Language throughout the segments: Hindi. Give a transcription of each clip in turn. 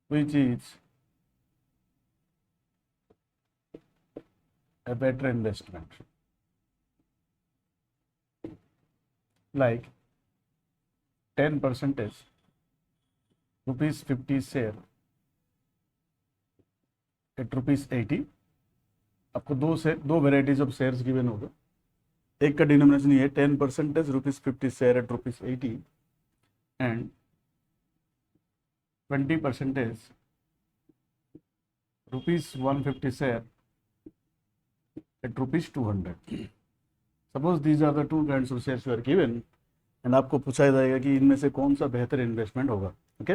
which is a better investment, like 10 percentage rupees 50 share at rupees 80। आपको दो वेराइटीज ऑफ शेयर्स गिवन होगा। एक का डिनोमिनेशन ये 10 percentage rupees 50 share at rupees 80 and 20 percentage rupees 150 share at rupees 200। Suppose these are the two kinds of shares you are given and आपको पूछा जाएगा कि इनमें से कौन सा बेहतर इन्वेस्टमेंट होगा। ओके,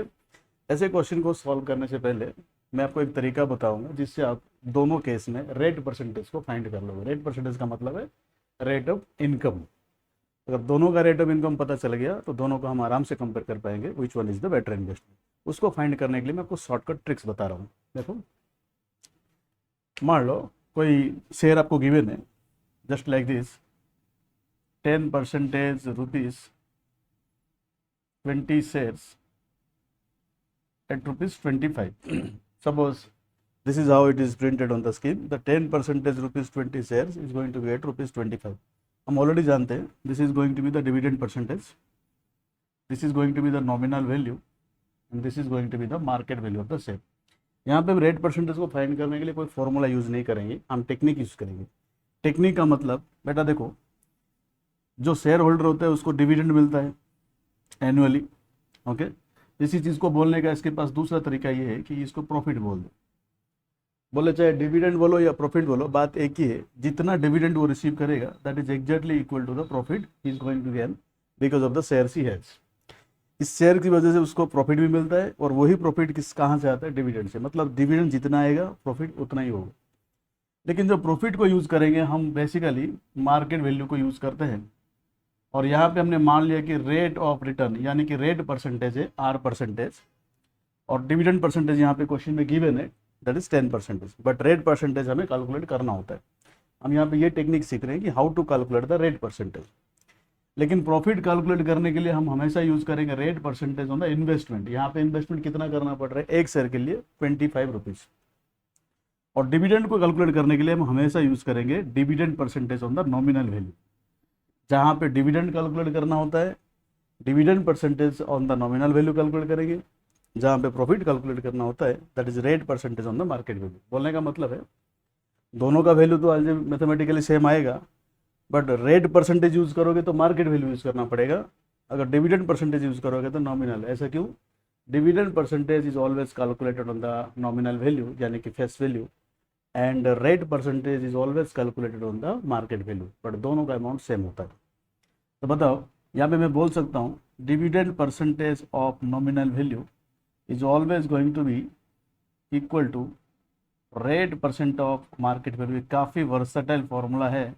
ऐसे क्वेश्चन को सॉल्व करने से पहले मैं आपको एक तरीका बताऊंगा जिससे आप दोनों केस में रेट परसेंटेज को फाइंड कर लोगे। रेट परसेंटेज का मतलब है रेट ऑफ इनकम। अगर दोनों का रेट ऑफ इनकम पता चल गया तो दोनों को हम आराम से कंपेयर कर पाएंगे विच one is the better investment. उसको फाइंड करने के लिए मैं आपको शॉर्टकट ट्रिक्स बता रहा हूँ। देखो, मान लो कोई शेयर आपको गिवन है, just like this 10 percentage rupees 20 shares at rupees 25। Suppose this is how it is printed on the scheme, the 10 percentage rupees 20 shares is going to be at rupees 25। हम ऑलरेडी जानते हैं this is going to be the dividend percentage, this is going to be the nominal value and this is going to be the market value of the share। यहाँ पे हम रेट परसेंटेज को फाइंड करने के लिए कोई फॉर्मूला यूज नहीं करेंगे, हम टेक्निक यूज करेंगे। टेक्निक का मतलब बेटा देखो, जो शेयर होल्डर होता है उसको डिविडेंड मिलता है एनुअली। ओके, इसी चीज़ को बोलने का इसके पास दूसरा तरीका ये है कि इसको प्रॉफिट बोल दे। बोले चाहे डिविडेंड बोलो या प्रॉफिट बोलो, बात एक ही है। जितना डिविडेंड वो रिसीव करेगा that is exactly equal to the profit he is going to gain because of the shares he has. इस शेयर की वजह से उसको प्रॉफिट भी मिलता है और वही प्रॉफिट कहाँ से आता है? डिविडेंड से। मतलब डिविडेंड जितना आएगा प्रॉफिट उतना ही होगा। लेकिन जो प्रॉफिट को यूज़ करेंगे हम बेसिकली मार्केट वैल्यू को यूज़ करते हैं और यहाँ पे हमने मान लिया कि रेट ऑफ रिटर्न यानी कि रेट परसेंटेज है आर परसेंटेज और डिविडेंड परसेंटेज यहाँ पे क्वेश्चन में गिवन है that is 10 percentage, but rate percentage हमें कैलकुलेट करना होता है। हम यहाँ पे ये टेक्निक सीख रहे हैं कि how to calculate the rate percentage. लेकिन प्रॉफिट कैलकुलेट करने के लिए हम हमेशा यूज करेंगे rate percentage on the investment. यहाँ पे इन्वेस्टमेंट कितना करना पड़ रहा है? एक शेयर के लिए 25 रुपीज़। और डिविडेंड को कैलकुलेट करने के लिए हम हमेशा यूज करेंगे dividend percentage on the nominal value. जहाँ पे डिविडेंड कैलकुलेट करना होता है dividend percentage on the nominal value calculate करेंगे, जहाँ पे प्रॉफिट कैलकुलेट करना होता है that is rate percentage on the market value. बोलने का मतलब है दोनों का वैल्यू तो आज मैथमेटिकली सेम आएगा, बट रेट परसेंटेज यूज करोगे तो मार्केट वैल्यू यूज करना पड़ेगा, अगर डिविडेंड परसेंटेज यूज करोगे तो नॉमिनल। ऐसा क्यों? Dividend percentage is always calculated on the nominal value यानी कि face value and rate percentage is always calculated on the market value, but दोनों का अमाउंट सेम होता है। तो बताओ, यहाँ पे मैं बोल सकता हूँ dividend percentage of nominal value is always going to be equal to rate percent of market value. काफ़ी वर्सटाइल फॉर्मूला है।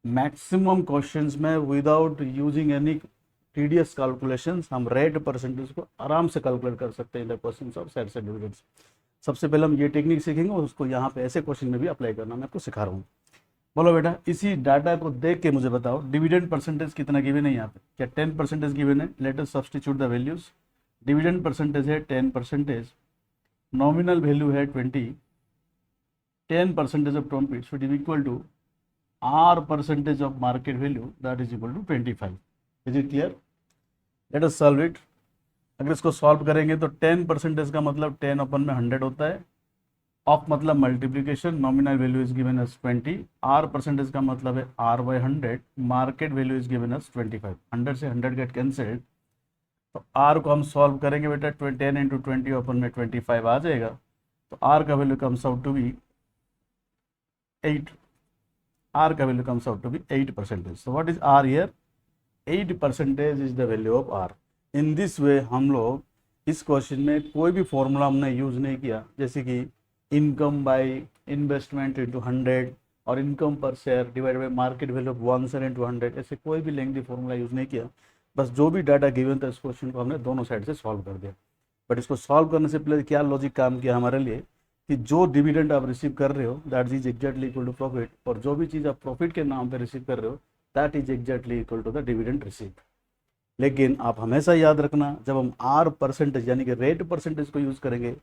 मैक्सिमम क्वेश्चंस में without using any tedious calculations हम रेट परसेंटेज को आराम से कैलकुलेट कर सकते हैं in the questions of shares and dividends. सबसे पहले हम ये टेक्निक सीखेंगे और उसको यहाँ पे ऐसे क्वेश्चन में भी अप्लाई करना मैं आपको सिखा रहा हूँ। बोलो बेटा, इसी डाटा को देख के मुझे बताओ डिविडेंड परसेंटेज कितना गिवन है यहाँ पे? क्या 10 परसेंटेज गिवन है? Let us substitute the values. Dividend percentage है 10 परसेंटेज, नॉमिनल वैल्यू है 20, 10 percentage of profit should be equal to R percentage of market value that is equal to 25। Is it clear? Let us solve it. अगर इसको सॉल्व करेंगे तो 10 परसेंटेज का मतलब 10 अपन में 100 होता है, ऑफ मतलब multiplication, nominal value is given as 20, R percentage का मतलब है R by 100, market value is given as 25। 100 से 100 गेट कैंसल्ड, तो आर को हम सॉल्व करेंगे बेटा 10 इंटू 20 अपन में 25 आ जाएगा, तो आर का value comes out to be 8। R का value comes out to be 8 percentage. So what is R here? 8 percentage is the value of R. In this way हम लोग इस क्वेश्चन में कोई भी फॉर्मूला हमने यूज नहीं किया, जैसे कि इनकम बाय इन्वेस्टमेंट इंटू 100 और इनकम पर share divide by market value of 1 share into 100, ऐसे कोई भी लेंथी फॉर्मूला यूज नहीं किया। बस जो भी डाटा गिवन था इस क्वेश्चन को हमने दोनों साइड से सॉल्व कर दिया। बट इसको सॉल्व करने से पहले क्या लॉजिक काम किया हमारे लिए कि जो डिविडेंड आप रिसीव कर रहे हो that is exactly equal to profit, और जो भी चीज़ आप प्रॉफिट के नाम पे रिसीव कर रहे हो that is exactly equal to the dividend receive. लेकिन आप हमेशा याद रखना, जब हम आर परसेंटेज यानी कि रेट परसेंटेज को यूज़ करेंगे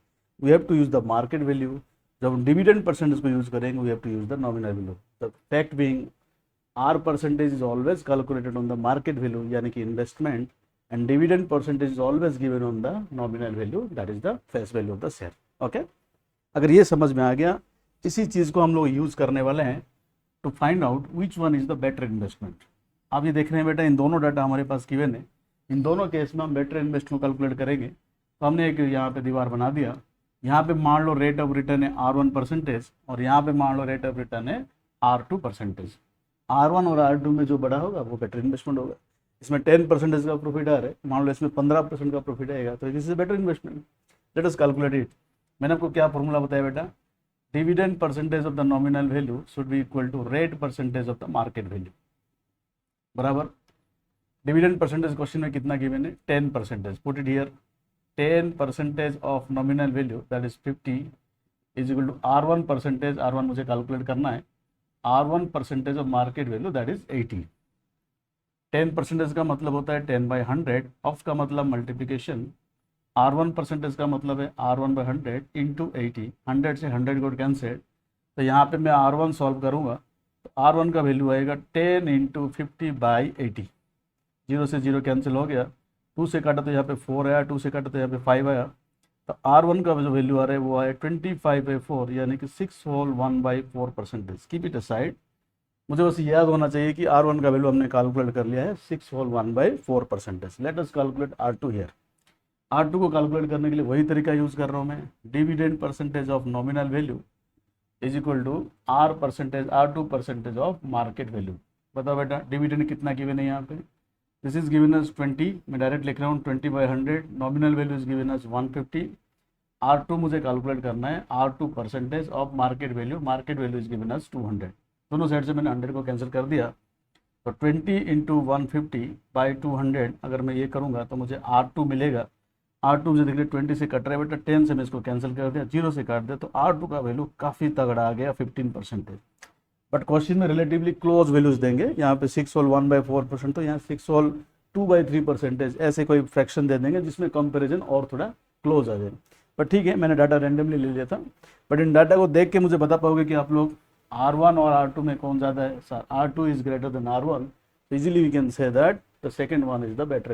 we have to use the market value. जब हम डिविडेंड परसेंटेज को यूज करेंगे we have to use the nominal value. The fact being R percentage is always calculated on the market value यानी कि investment, and dividend percentage is always given on the nominal value, that is the face value of the share. Okay, अगर ये समझ में आ गया, इसी चीज़ को हम लोग यूज करने वाले हैं to find out which one is the better investment. आप ये देख रहे हैं बेटा, इन दोनों डाटा हमारे पास गिवन है. इन दोनों केस में हम बेटर इन्वेस्टमेंट को कैलकुलेट करेंगे. तो हमने एक यहाँ पे दीवार बना दिया. यहाँ पे मान लो रेट ऑफ रिटर्न है R1% और यहाँ पे मान लो रेट ऑफ रिटर्न है R2%. R1 और R2 में जो बड़ा होगा वो बेटर इन्वेस्टमेंट होगा. इसमें 10% का प्रॉफिट आ रहा है, मान लो इसमें 15% का प्रॉफिट आएगा, तो this is better investment. Let us calculate it. मैंने आपको क्या फॉर्मूला बताया बेटा, dividend percentage of the nominal value should be equal to rate percentage of the market value. बराबर, डिविडेंड परसेंटेज क्वेश्चन में कितना गिवन है, 10%. Put it here, 10% of nominal value that is 50 is equal to R1%. R1 मुझे कैलकुलेट करना है. R1% of market value that is 80. 10% का मतलब होता है 10/100. ऑफ का मतलब मल्टीप्लिकेशन. R1% का मतलब है R1/100 इंटू 80. 100 से 100 को कैंसिल. तो यहाँ पे मैं R1 सॉल्व करूँगा तो R1 का वैल्यू आएगा 10 इंटू 50/80. 0 से 0 कैंसिल हो गया. 2 से काटा तो यहाँ पे 4 आया, 2 से काटा तो यहाँ पे 5 आया. तो R1 का जो वैल्यू आ रहा है वो आया 25/4 यानी कि 6 होल 1/4%. Keep it aside. मुझे बस याद होना चाहिए कि R1 का वैल्यू हमने कैलकुलेट कर लिया है 6 whole 1/4%. Let us calculate R2 here. R2 को कैलकुलेट करने के लिए वही तरीका यूज कर रहा हूँ मैं. Dividend percentage of nominal value is equal to R2% of market value. बताओ बेटा, डिविडेंड कितना गिवन है यहाँ पे, दिस इज गिवन एज 20. मैं डायरेक्ट लिख रहा हूँ 20/100. Nominal value is given as 150. R2 मुझे कैलकुलेट करना है R2% of market value. Market value is given as 200. दोनों साइड से मैंने 100 को कैंसिल कर दिया. तो 20 इंटू 150/200 अगर मैं ये करूँगा तो मुझे R2 मिलेगा. R2 मुझे देख लिया 20 से कट रहा है बेटा, 10 से मैं इसको कैंसिल कर दिया, 0 से काट दिया, तो R2 का वैल्यू काफ़ी तगड़ा आ गया 15%. बट क्वेश्चन में रिलेटिवली क्लोज वैल्यूज देंगे. यहाँ पे 6 होल 1/4%, तो यहाँ 6 होल 2/3%, ऐसे कोई फ्रैक्शन दे देंगे जिसमें कंपेरिजन और थोड़ा क्लोज आ जाए. पर ठीक है, मैंने डाटा रैंडमली ले लिया था. बट इन डाटा को देख के मुझे बता पाओगे कि आप लोग R1 और R2 में कौन ज़्यादा है. Sir R2 is greater than R1, easily we can say that the second one is the better.